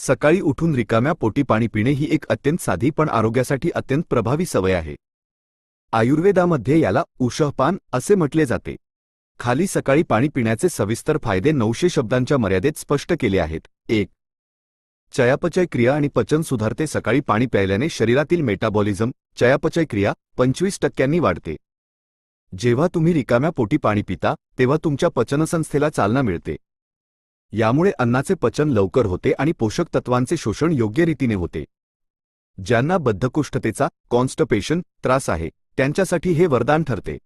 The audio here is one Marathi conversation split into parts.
सकाळी उठून रिकाम्या पोटी पाणी पिणे ही एक अत्यंत साधी पण आरोग्यासाठी अत्यंत प्रभावी सवय आहे। आयुर्वेदामध्ये याला उषःपान असे म्हटले जाते। खाली सकाळी पाणी पिण्याचे सविस्तर फायदे 900 शब्दांच्या मर्यादेत स्पष्ट केले आहेत। 1. चयापचय क्रिया आणि पचन सुधारते। सकाळी पाणी प्यायल्याने शरीरातील मेटाबॉलिझम चयापचय क्रिया 25% वाढते। जेव्हा तुम्ही रिकाम्या पोटी पाणी पिता तेव्हा तुमच्या पचनसंस्थेला चालना मिळते। यामुळे अन्नाचे पचन लवकर होते आणि पोषक तत्वांचे शोषण योग्य रीतीने होते। ज्यांना बद्धकोष्ठतेचा कॉन्स्टिपेशन त्रास आहे त्यांच्यासाठी हे वरदान ठरते।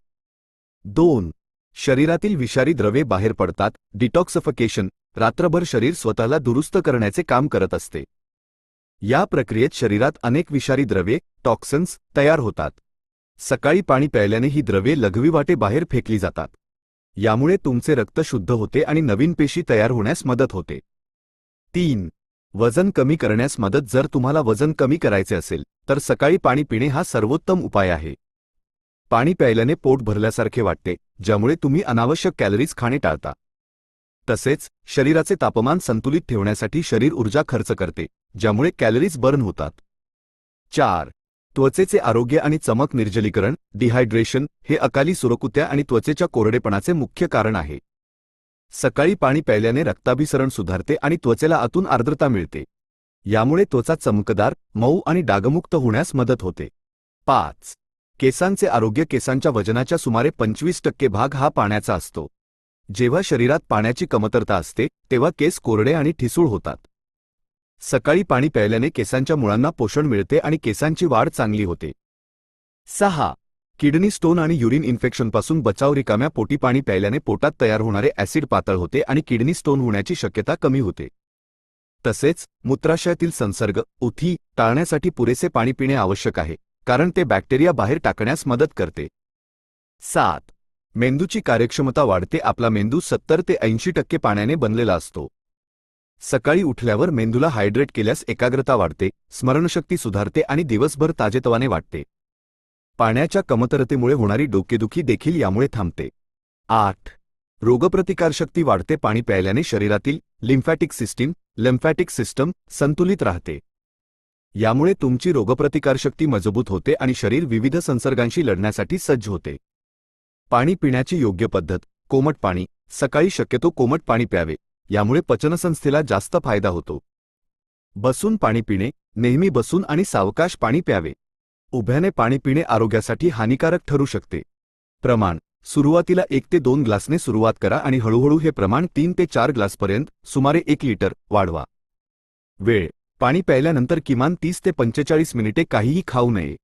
2. शरीरातील विषारी द्रव्ये बाहेर पडतात। डिटॉक्सिफिकेशन रात्रभर शरीर स्वतःला दुरुस्त करण्याचे काम करत असते। या प्रक्रियेत शरीरात अनेक विषारी द्रव्ये टॉक्सिन्स तयार होतात। सकाळी पाणी प्यायल्याने ही द्रव्ये लघवीवाटे बाहेर फेकली जातात। यामुळे तुमचे रक्त शुद्ध होते आणि नवीन पेशी तयार होण्यास मदत होते। 3. वजन कमी करण्यास मदत। जर तुम्हाला वजन कमी करायचे असेल तर सकाळी पाणी पिणे हा सर्वोत्तम उपाय आहे। पाणी प्यायल्याने पोट भरल्यासारखे वाटते, ज्यामुळे तुम्ही अनावश्यक कॅलरीज खाणे टाळता। तसेच शरीराचे तापमान संतुलित ठेवण्यासाठी शरीर ऊर्जा खर्च करते, ज्यामुळे कॅलरीज बर्न होतात। 4. त्वचेचे आरोग्य आणि चमक। निर्जलीकरण डिहायड्रेशन हे अकाली सुरकुत्या आणि त्वचेच्या कोरडेपणाचे मुख्य कारण आहे। सकाळी पाणी प्यायल्याने रक्ताभिसरण सुधारते आणि त्वचेला आतून आर्द्रता मिळते। यामुळे त्वचा चमकदार, मऊ आणि डागमुक्त होण्यास मदत होते। 5. केसांचे आरोग्य। केसांच्या वजनाच्या सुमारे 25% भाग हा पाण्याचा असतो। जेव्हा शरीरात पाण्याची कमतरता असते तेव्हा केस कोरडे आणि ठिसूळ होतात। सकाळी पाणी प्यायल्याने केसांच्या मुळांना पोषण मिळते आणि केसांची वाढ चांगली होते। 6. किडनी स्टोन आणि युरिन इन्फेक्शनपासून बचाव। रिकाम्या पोटी पाणी प्यायल्याने पोटात तयार होणारे ॲसिड पातळ होते आणि किडनी स्टोन होण्याची शक्यता कमी होते। तसेच मूत्राशयातील संसर्ग उथी टाळण्यासाठी पुरेसे पाणी पिणे आवश्यक आहे, कारण ते बॅक्टेरिया बाहेर टाकण्यास मदत करते। 7. मेंदूची कार्यक्षमता वाढते। आपला मेंदू 70 ते 80% पाण्याने बनलेला असतो। सकाळी उठल्यावर मेंदूला हायड्रेट केल्यास एकाग्रता वाढते, स्मरणशक्ती सुधारते आणि दिवसभर ताजेतवाने वाटते। पाण्याच्या कमतरतेमुळे होणारी डोकेदुखी देखील यामुळे थांबते। 8. रोगप्रतिकारशक्ती वाढते। पाणी प्यायल्याने शरीरातील लिम्फॅटिक सिस्टम संतुलित राहते। यामुळे तुमची रोगप्रतिकारशक्ती मजबूत होते आणि शरीर विविध संसर्गांशी लढण्यासाठी सज्ज होते। पाणी पिण्याची योग्य पद्धत। कोमट पाणी। सकाळी शक्यतो कोमट पाणी प्यावे, यामुळे पचनसंस्थेला जास्त फायदा होतो। बसून पाणी पिणे। नेहमी बसून आणि सावकाश पाणी प्यावे। उभ्याने पाणी पिणे आरोग्यासाठी हानिकारक ठरू शकते। प्रमाण। सुरुवातीला 1 ते 2 ग्लासने सुरुवात करा आणि हळूहळू हे प्रमाण 3 ते 4 ग्लासपर्यंत सुमारे 1 लिटर वाढवा। वेळ। पाणी प्यायल्यानंतर किमान 30 ते 45 मिनिटे काहीही खाऊ नये।